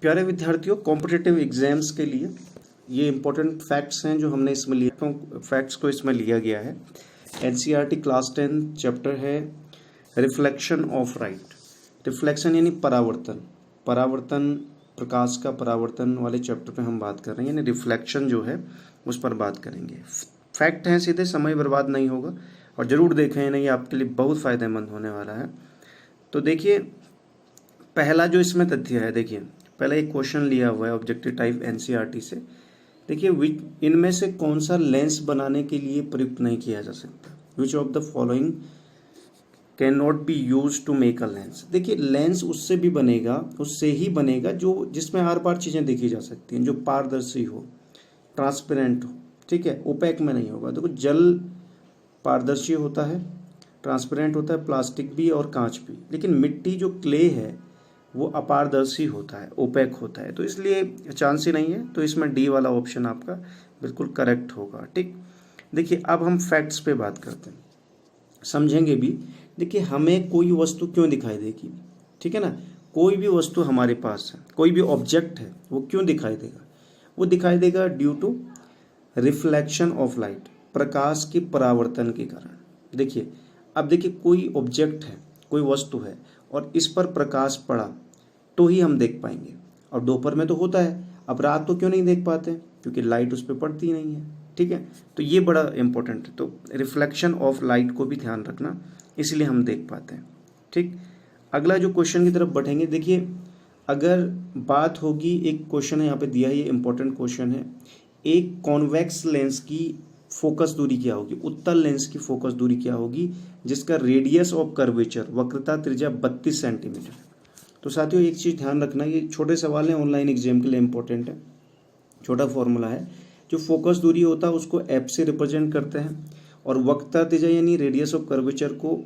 प्यारे विद्यार्थियों, competitive exams के लिए ये इंपॉर्टेंट फैक्ट्स हैं जो हमने इसमें लिया, फैक्ट्स को इसमें लिया गया है। एनसीईआरटी क्लास 10 चैप्टर है रिफ्लेक्शन ऑफ लाइट। रिफ्लेक्शन यानी परावर्तन, प्रकाश का परावर्तन वाले चैप्टर पे हम बात कर रहे हैं, यानी रिफ्लेक्शन जो है उस पर बात करेंगे। फैक्ट हैं सीधे, समय बर्बाद नहीं होगा और ज़रूर देखें, नहीं आपके लिए बहुत फ़ायदेमंद होने वाला है। तो देखिए, पहला जो इसमें तथ्य है, देखिए पहला एक क्वेश्चन लिया हुआ है ऑब्जेक्टिव टाइप एनसीईआरटी से। देखिए, इनमें से कौन सा लेंस बनाने के लिए प्रयुक्त नहीं किया जा सकता? Which of the following can not be use to make a lens. देखिए, लेंस उससे ही बनेगा जो जिसमें आर पार चीज़ें देखी जा सकती हैं, जो पारदर्शी हो, ट्रांसपेरेंट हो, ठीक है, ओपेक में नहीं होगा। देखो, जल पारदर्शी होता है, ट्रांसपेरेंट होता है, प्लास्टिक भी और कांच भी, लेकिन मिट्टी जो क्ले है वो अपारदर्शी होता है, ओपेक होता है, तो इसलिए चांस ही नहीं है। तो इसमें डी वाला ऑप्शन आपका बिल्कुल करेक्ट होगा। ठीक, देखिए अब हम फैक्ट्स पे बात करते हैं, समझेंगे भी। देखिए, हमें कोई वस्तु क्यों दिखाई देगी, ठीक है ना, कोई भी वस्तु हमारे पास है, कोई भी ऑब्जेक्ट है, वो क्यों दिखाई देगा? वो दिखाई देगा due to reflection of light, प्रकाश के परावर्तन के कारण। देखिए, अब देखिए कोई ऑब्जेक्ट है, कोई वस्तु है और इस पर प्रकाश पड़ा तो ही हम देख पाएंगे, और दोपहर में तो होता है, अब रात तो क्यों नहीं देख पाते? क्योंकि लाइट उस पर पड़ती नहीं है, ठीक है। तो ये बड़ा इंपॉर्टेंट है, तो रिफ्लेक्शन ऑफ लाइट को भी ध्यान रखना, इसलिए हम देख पाते हैं। ठीक, अगला जो क्वेश्चन की तरफ बढ़ेंगे, देखिए अगर बात होगी, एक क्वेश्चन है यहाँ पे दिया है, ये इंपॉर्टेंट क्वेश्चन है। एक कॉन्वेक्स लेंस की फोकस दूरी क्या होगी? उत्तल लेंस की फोकस दूरी क्या होगी जिसका रेडियस ऑफ कर्वेचर, वक्रता त्रिज्या 32 सेंटीमीटर। तो साथियों, एक चीज़ ध्यान रखना, ये छोटे सवाल हैं, ऑनलाइन एग्जाम के लिए इंपॉर्टेंट है। छोटा फॉर्मूला है, जो फोकस दूरी होता है उसको एफ से रिप्रेजेंट करते हैं और वक्रता त्रिज्या यानी रेडियस ऑफ कर्वेचर को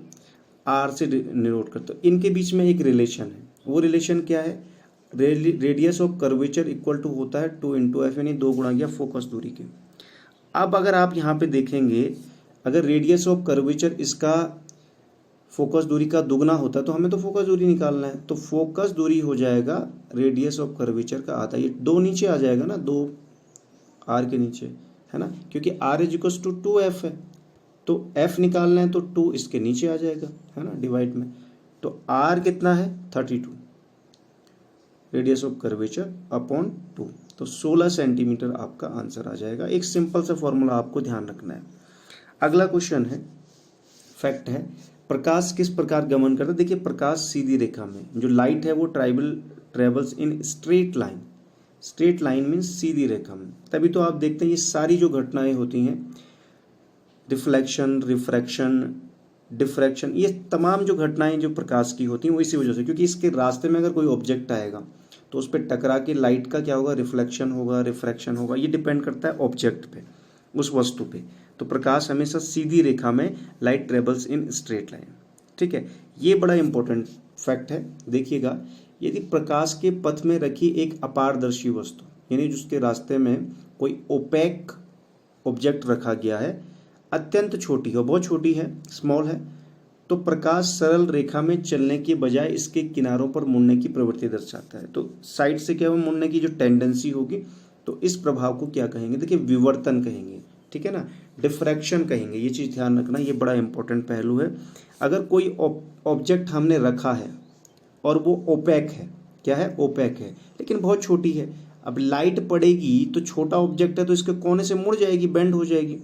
आर से डिनोट करते हैं। इनके बीच में एक रिलेशन है, वो रिलेशन क्या है? Radius of curvature equal to होता है 2 × एफ, यानी 2 गुणा किया फोकस दूरी के। अब अगर आप यहाँ पे देखेंगे, अगर रेडियस ऑफ कर्वेचर इसका फोकस दूरी का दुगना होता है तो हमें तो फोकस दूरी निकालना है, तो फोकस दूरी हो जाएगा रेडियस ऑफ कर्वेचर का आधा, ये 2 नीचे आ जाएगा ना, 2 आर के नीचे, है ना, क्योंकि are is equal to 2f है, तो f निकालना है तो 2 इसके नीचे आ जाएगा, है ना, डिवाइड में। तो r कितना है? 32 रेडियस ऑफ कर्वेचर अपॉन 2, तो 16 सेंटीमीटर आपका आंसर आ जाएगा। एक सिंपल सा फॉर्मूला आपको ध्यान रखना है। अगला क्वेश्चन है, फैक्ट है, प्रकाश किस प्रकार गमन करता है? देखिए, प्रकाश सीधी रेखा में, जो लाइट है वो travels in straight line. Straight line means सीधी रेखा में, तभी तो आप देखते हैं ये सारी जो घटनाएं होती हैं, रिफ्लेक्शन, रिफ्रैक्शन, डिफ्रैक्शन, ये तमाम जो घटनाएं जो प्रकाश की होती हैं वो इसी वजह से, क्योंकि इसके रास्ते में अगर कोई ऑब्जेक्ट आएगा तो उस पर टकरा के लाइट का क्या होगा? रिफ्लेक्शन होगा, रिफ्रैक्शन होगा, ये डिपेंड करता है ऑब्जेक्ट पे, उस वस्तु पे। तो प्रकाश हमेशा सीधी रेखा में, light travels in straight line, ठीक है। ये बड़ा इंपॉर्टेंट फैक्ट है। देखिएगा, यदि प्रकाश के पथ में रखी एक अपारदर्शी वस्तु, यानी जिसके रास्ते में कोई ओपेक ऑब्जेक्ट रखा गया है, अत्यंत छोटी है, बहुत छोटी है, स्मॉल है, तो प्रकाश सरल रेखा में चलने के बजाय इसके किनारों पर मुड़ने की प्रवृत्ति दर्शाता है। तो साइड से क्या होगा? मुड़ने की जो टेंडेंसी होगी, तो इस प्रभाव को क्या कहेंगे? देखिए, विवर्तन कहेंगे, ठीक है ना, डिफ्रैक्शन कहेंगे। ये चीज़ ध्यान रखना, ये बड़ा इंपॉर्टेंट पहलू है। अगर कोई ऑब्जेक्ट हमने रखा है और वो ओपेक है, क्या है? ओपेक है, लेकिन बहुत छोटी है, अब लाइट पड़ेगी तो छोटा ऑब्जेक्ट है तो इसके कोने से मुड़ जाएगी, बेंड हो जाएगी,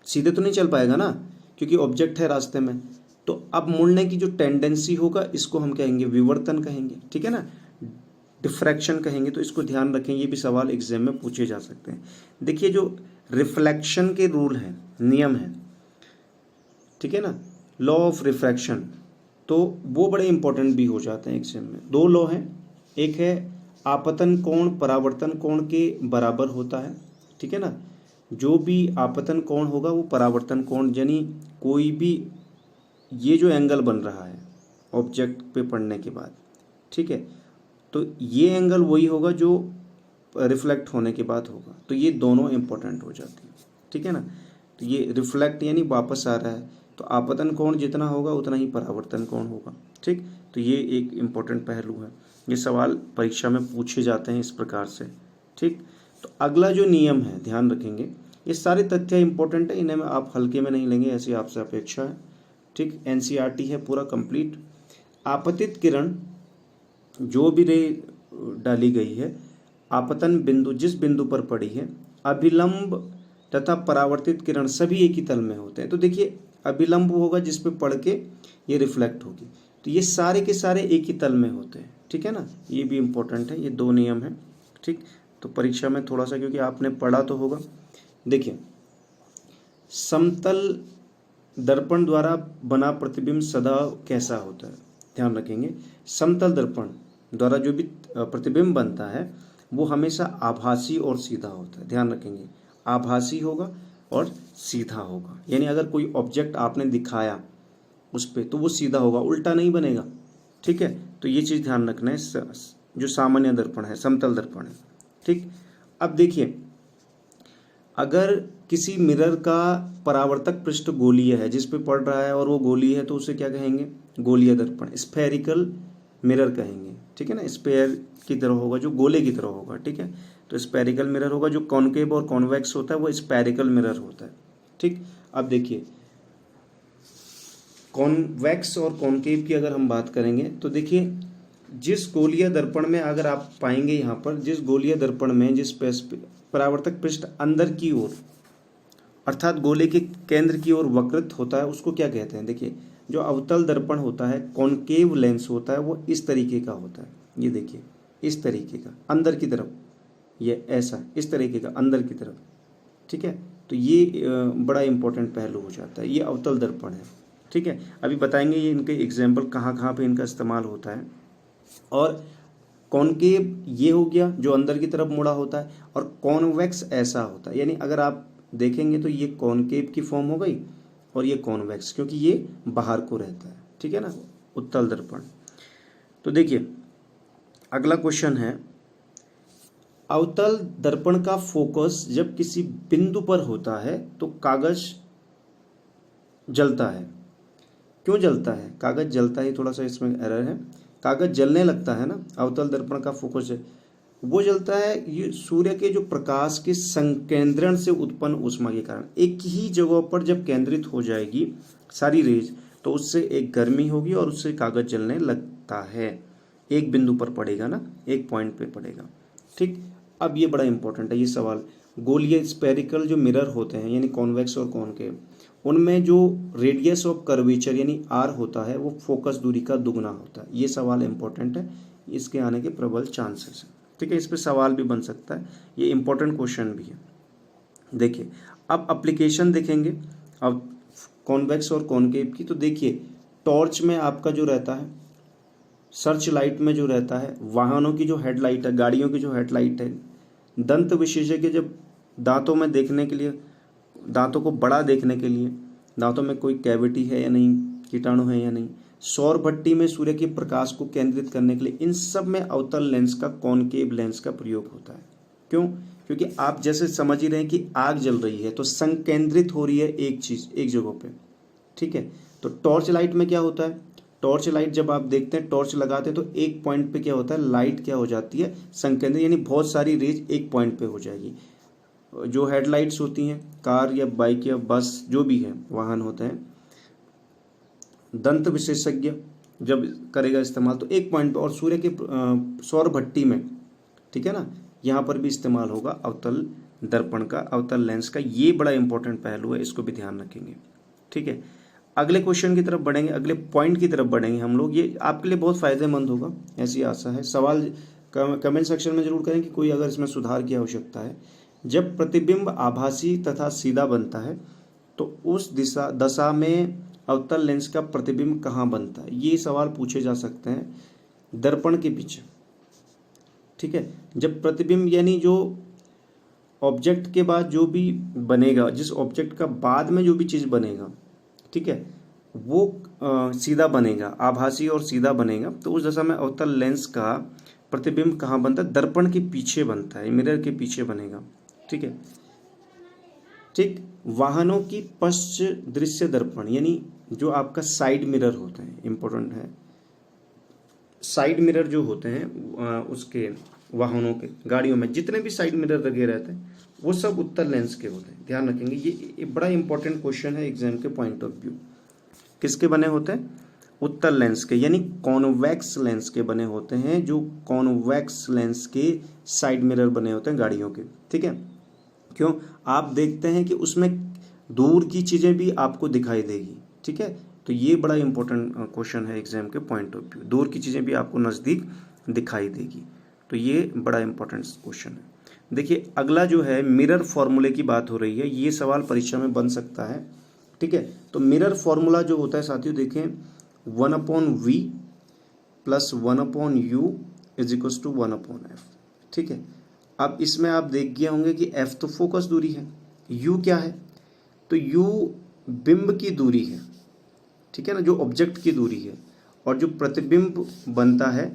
सीधे तो नहीं चल पाएगा ना, क्योंकि ऑब्जेक्ट है रास्ते में। तो अब मुड़ने की जो टेंडेंसी होगा, इसको हम कहेंगे विवर्तन कहेंगे, ठीक है ना, डिफ्रैक्शन कहेंगे। तो इसको ध्यान रखें, ये भी सवाल एग्जाम में पूछे जा सकते हैं। देखिए, जो रिफ्लेक्शन के रूल हैं, नियम हैं, ठीक है ना, लॉ ऑफ रिफ्रैक्शन, तो वो बड़े इंपॉर्टेंट भी हो जाते हैं एग्जाम में। 2 लॉ हैं, एक है आपतन कोण परावर्तन कोण के बराबर होता है, ठीक है ना, जो भी आपतन कोण होगा वो परावर्तन कोण, यानी कोई भी ये जो एंगल बन रहा है ऑब्जेक्ट पे पड़ने के बाद, ठीक है, तो ये एंगल वही होगा जो रिफ्लेक्ट होने के बाद होगा। तो ये दोनों इंपॉर्टेंट हो जाते हैं, ठीक है ना। तो ये रिफ्लेक्ट यानी वापस आ रहा है, तो आपतन कोण जितना होगा उतना ही परावर्तन कोण होगा, ठीक। तो ये एक इम्पोर्टेंट पहलू है। ये सवाल परीक्षा में पूछे जाते हैं इस प्रकार से। ठीक, तो अगला जो नियम है ध्यान रखेंगे, ये सारे तथ्य इंपॉर्टेंट है, इन्हें आप हल्के में नहीं लेंगे, ऐसी आपसे अपेक्षा है। ठीक, एनसीईआरटी है पूरा कंप्लीट। आपतित किरण जो भी रे डाली गई है, आपतन बिंदु जिस बिंदु पर पड़ी है, अभिलंब तथा परावर्तित किरण सभी एक ही तल में होते हैं। तो देखिए अभिलंब होगा जिस पे पड़ के ये रिफ्लेक्ट होगी, तो ये सारे के सारे एक ही तल में होते हैं। ठीक है ना, ये भी इम्पोर्टेंट है, ये दो नियम है। ठीक, तो परीक्षा में थोड़ा सा, क्योंकि आपने पढ़ा तो होगा। देखिए, समतल दर्पण द्वारा बना प्रतिबिंब सदा कैसा होता है, ध्यान रखेंगे। समतल दर्पण द्वारा जो भी प्रतिबिंब बनता है वो हमेशा आभासी और सीधा होता है, ध्यान रखेंगे। आभासी होगा और सीधा होगा, यानी अगर कोई ऑब्जेक्ट आपने दिखाया उस पर तो वो सीधा होगा, उल्टा नहीं बनेगा। ठीक है, तो ये चीज़ ध्यान रखना है। जो सामान्य दर्पण है, समतल दर्पण है। ठीक, अब देखिए, अगर किसी मिरर का परावर्तक पृष्ठ गोलीय है जिस पे पड़ रहा है और वो गोलीय है, तो उसे क्या कहेंगे, गोलीय दर्पण, स्फेरिकल मिरर कहेंगे। ठीक है ना, स्फेयर की तरह होगा, जो गोले की तरह होगा। ठीक है, तो स्फेरिकल मिरर होगा। जो कॉनकेव और कॉन्वेक्स होता है वो स्फेरिकल मिरर होता है। ठीक, अब देखिए, कॉन्वेक्स और कॉनकेव की अगर हम बात करेंगे तो देखिए, जिस गोलीय दर्पण में अगर आप पाएंगे यहाँ पर, जिस गोलीय दर्पण में जिस परावर्तक पृष्ठ अंदर की ओर अर्थात गोले के केंद्र की ओर वक्रित होता है, उसको क्या कहते हैं। देखिए, जो अवतल दर्पण होता है, कॉनकेव लेंस होता है, वो इस तरीके का होता है। ये देखिए, इस तरीके का अंदर की तरफ, ये ऐसा इस तरीके का अंदर की तरफ। ठीक है, तो ये बड़ा इंपॉर्टेंट पहलू हो जाता है, ये अवतल दर्पण है। ठीक है, अभी बताएंगे ये इनके एग्जाम्पल कहाँ कहाँ पे इनका इस्तेमाल होता है। और कॉनकेव ये हो गया जो अंदर की तरफ मुड़ा होता है, और कॉन्वेक्स ऐसा होता है, यानी अगर आप देखेंगे तो ये कॉनकेव की फॉर्म हो गई और ये कॉन्वेक्स, क्योंकि ये बाहर को रहता है। ठीक है ना, उत्तल दर्पण। तो देखिए, अगला क्वेश्चन है, अवतल दर्पण का फोकस जब किसी बिंदु पर होता है तो कागज जलता है। क्यों जलता है, कागज जलता है, थोड़ा सा इसमें एरर है। कागज जलने लगता है ना, अवतल दर्पण का फोकस है वो जलता है, ये सूर्य के जो प्रकाश के संकेंद्रण से उत्पन्न ऊष्मा के कारण। एक ही जगह पर जब केंद्रित हो जाएगी सारी रेज, तो उससे एक गर्मी होगी और उससे कागज जलने लगता है। एक बिंदु पर पड़ेगा ना, एक पॉइंट पे पड़ेगा। ठीक, अब ये बड़ा इंपॉर्टेंट है ये सवाल। गोलीय स्पेरिकल जो मिरर होते हैं, यानी कॉन्वेक्स और कॉनकेव, उनमें जो रेडियस ऑफ कर्वेचर यानी आर होता है वो फोकस दूरी का दुगना होता है। ये सवाल इंपॉर्टेंट है, इसके आने के प्रबल चांसेस हैं। ठीक है, इस पे सवाल भी बन सकता है, ये इंपॉर्टेंट क्वेश्चन भी है। देखिए, अब एप्लीकेशन देखेंगे अब कॉन्वेक्स और कॉनकेव की। तो देखिए, टॉर्च में आपका जो रहता है, सर्च लाइट में जो रहता है, वाहनों की जो हेडलाइट है, गाड़ियों की जो हेडलाइट है, दंत विशेषज्ञ जब दांतों में देखने के लिए, दांतों को बड़ा देखने के लिए, दांतों में कोई कैविटी है या नहीं, कीटाणु है या नहीं, सौर भट्टी में सूर्य के प्रकाश को केंद्रित करने के लिए, इन सब में अवतल लेंस का, कॉनकेव लेंस का प्रयोग होता है। क्यों, क्योंकि आप जैसे समझ ही रहे हैं कि आग जल रही है तो संकेंद्रित हो रही है एक चीज एक जगह पे। ठीक है, तो टॉर्च लाइट में क्या होता है, टॉर्च लाइट जब आप देखते हैं, टॉर्च लगाते हैं तो एक पॉइंट पे क्या होता है, लाइट क्या हो जाती है, संकेंद्रित, यानी बहुत सारी रेज एक पॉइंट पे हो जाएगी। जो हेडलाइट्स होती हैं, कार या बाइक या बस जो भी है वाहन होते हैं, दंत विशेषज्ञ जब करेगा इस्तेमाल तो एक पॉइंट पे, और सूर्य के सौर भट्टी में, ठीक है ना, यहाँ पर भी इस्तेमाल होगा अवतल दर्पण का, अवतल लेंस का। ये बड़ा इंपॉर्टेंट पहलू है, इसको भी ध्यान रखेंगे। ठीक है, अगले क्वेश्चन की तरफ बढ़ेंगे, अगले पॉइंट की तरफ बढ़ेंगे हम लोग। ये आपके लिए बहुत फायदेमंद होगा, ऐसी आशा है। सवाल कमेंट सेक्शन में जरूर करें कि कोई अगर इसमें सुधार की आवश्यकता है। जब प्रतिबिंब आभासी तथा सीधा बनता है तो उस दशा में अवतल लेंस का प्रतिबिंब कहाँ बनता है, ये सवाल पूछे जा सकते हैं दर्पण के पीछे। ठीक है, जब प्रतिबिंब यानी जो ऑब्जेक्ट के बाद जो भी बनेगा, जिस ऑब्जेक्ट का बाद में जो भी चीज़ बनेगा, ठीक है, वो सीधा बनेगा, आभासी और सीधा बनेगा, तो उस दशा में अवतल लेंस का प्रतिबिंब कहाँ बनता है, दर्पण के पीछे बनता है, मिरर के पीछे बनेगा। ठीक है, ठीक, वाहनों की पश्च दृश्य दर्पण यानी जो आपका साइड मिरर होते हैं, इंपॉर्टेंट है, साइड मिरर जो होते हैं उसके वाहनों के, गाड़ियों में जितने भी साइड मिरर लगे रहते हैं वो सब उत्तल लेंस के होते हैं। ध्यान रखेंगे, ये बड़ा इंपॉर्टेंट क्वेश्चन है एग्जाम के पॉइंट ऑफ व्यू। किसके बने होते हैं? उत्तल लेंस के, यानी कॉन्वेक्स लेंस के बने होते हैं, जो कॉन्वेक्स लेंस के साइड मिरर बने होते हैं गाड़ियों के। ठीक है, क्यों? आप देखते हैं कि उसमें दूर की चीज़ें भी आपको दिखाई देगी। ठीक है, तो ये बड़ा इंपॉर्टेंट क्वेश्चन है एग्जाम के पॉइंट ऑफ व्यू। दूर की चीज़ें भी आपको नज़दीक दिखाई देगी, तो ये बड़ा इंपॉर्टेंट क्वेश्चन है। देखिए अगला जो है मिरर फॉर्मूले की बात हो रही है, ये सवाल परीक्षा में बन सकता है। ठीक है, तो मिरर फॉर्मूला जो होता है साथियों, देखें 1/v plus 1/u is equal to 1/f। ठीक है, अब इसमें आप देख गए होंगे कि f तो फोकस दूरी है, u क्या है? तो u बिंब की दूरी है। ठीक है ना, जो ऑब्जेक्ट की दूरी है, और जो प्रतिबिंब बनता है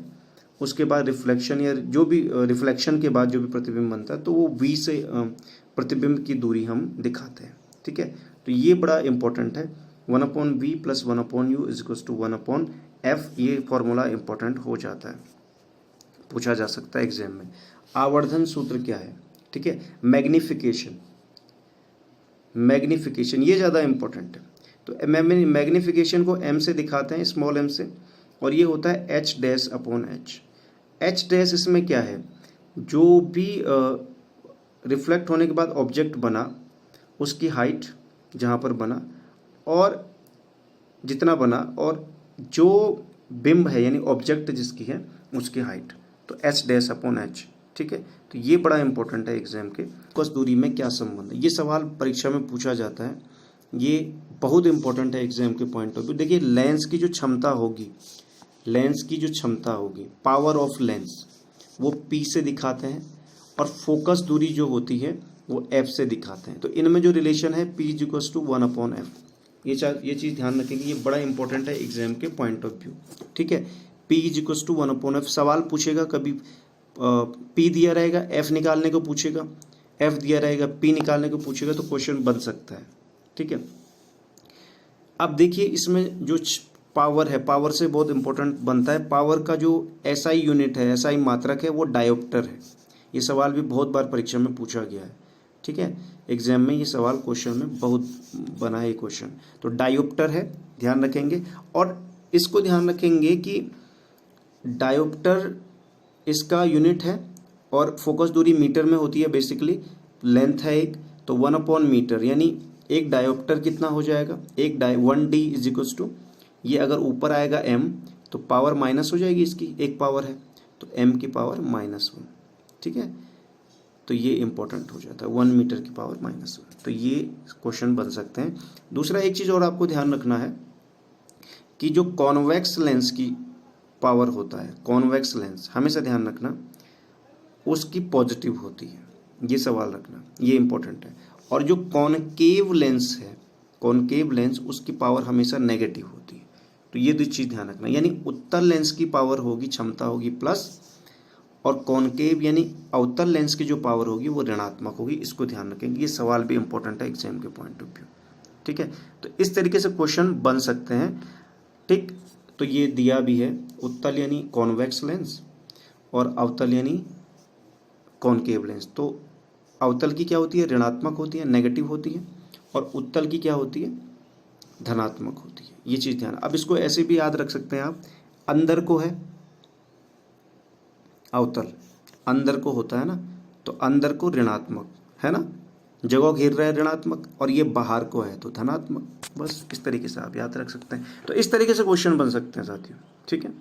उसके बाद रिफ्लेक्शन, या जो भी रिफ्लेक्शन के बाद जो भी प्रतिबिंब बनता है, तो वो v से प्रतिबिंब की दूरी हम दिखाते हैं। ठीक है, तो ये बड़ा इंपॉर्टेंट है। 1/v plus 1/u is equal to 1/f। ये फॉर्मूला इंपॉर्टेंट हो जाता है, पूछा जा सकता है एग्जाम में। आवर्धन सूत्र क्या है? ठीक है, मैग्निफिकेशन, मैग्निफिकेशन ये ज़्यादा इंपॉर्टेंट है। तो मैग्निफिकेशन को m से दिखाते हैं, स्मॉल m से, और ये होता है h'/h। h' इसमें क्या है? जो भी रिफ्लेक्ट होने के बाद ऑब्जेक्ट बना उसकी हाइट जहाँ पर बना, और जितना बना, और जो बिंब है यानी ऑब्जेक्ट जिसकी है उसकी हाइट, तो h'/h। ठीक है, तो ये बड़ा इंपॉर्टेंट है एग्जाम के। फोकस दूरी में क्या संबंध है? ये सवाल परीक्षा में पूछा जाता है, ये बहुत इंपॉर्टेंट है एग्जाम के पॉइंट ऑफ व्यू। देखिए लेंस की जो क्षमता होगी, लेंस की जो क्षमता होगी, पावर ऑफ लेंस, वो P से दिखाते हैं, और फोकस दूरी जो होती है वो F से दिखाते हैं। तो इनमें जो रिलेशन है P is equal to 1/f। ये चीज़ ध्यान रखेंगे, ये बड़ा इंपॉर्टेंट है एग्जाम के पॉइंट ऑफ व्यू। ठीक है, P is equal to 1/f। सवाल पूछेगा, कभी P दिया रहेगा F निकालने को पूछेगा, F दिया रहेगा P निकालने को पूछेगा, तो क्वेश्चन बन सकता है। ठीक है, अब देखिए इसमें जो पावर है, पावर से बहुत इंपॉर्टेंट बनता है। पावर का जो SI यूनिट है, SI मात्रक है, वो डायोप्टर है। ये सवाल भी बहुत बार परीक्षा में पूछा गया है। ठीक है, एग्जाम में ये सवाल क्वेश्चन में बहुत बना है ये क्वेश्चन। तो डायोप्टर है, ध्यान रखेंगे, और इसको ध्यान रखेंगे कि डायोप्टर इसका यूनिट है, और फोकस दूरी मीटर में होती है। बेसिकली लेंथ है एक, तो 1/मीटर, यानी एक डायोप्टर कितना हो जाएगा? 1D इज इक्वल टू, ये अगर ऊपर आएगा m तो पावर माइनस हो जाएगी, इसकी एक पावर है तो m की पावर -1। ठीक है, तो ये इंपॉर्टेंट हो जाता है, 1 मीटर की पावर -1। तो ये क्वेश्चन बन सकते हैं। दूसरा एक चीज़ और आपको ध्यान रखना है कि जो कॉन्वेक्स लेंस की पावर होता है, कॉन्वेक्स लेंस हमेशा ध्यान रखना उसकी पॉजिटिव होती है, ये सवाल रखना, ये इंपॉर्टेंट है। और जो कॉनकेव लेंस है, कॉनकेव लेंस, उसकी पावर हमेशा नेगेटिव होती है। तो ये दो चीज़ ध्यान रखना, यानी उत्तल लेंस की पावर होगी, क्षमता होगी प्लस, और कॉनकेव यानी अवतल लेंस की जो पावर होगी वो ऋणात्मक होगी। इसको ध्यान रखेंगे, ये सवाल भी इंपॉर्टेंट है एग्जाम के पॉइंट ऑफ व्यू। ठीक है, तो इस तरीके से क्वेश्चन बन सकते हैं। ठीक, तो ये दिया भी है, उत्तल यानी कॉन्वेक्स लेंस और अवतल यानी कॉनकेव लेंस। तो अवतल की क्या होती है? ऋणात्मक होती है, नेगेटिव होती है, और उत्तल की क्या होती है? धनात्मक होती है। ये चीज़ ध्यान, अब इसको ऐसे भी याद रख सकते हैं आप, अंदर को है अवतल, अंदर को होता है ना, तो अंदर को ऋणात्मक है ना, जगह घेर रहा है ऋणात्मक, और ये बाहर को है तो धनात्मक। बस इस तरीके से आप याद रख सकते हैं। तो इस तरीके से क्वेश्चन बन सकते हैं साथियों। ठीक है।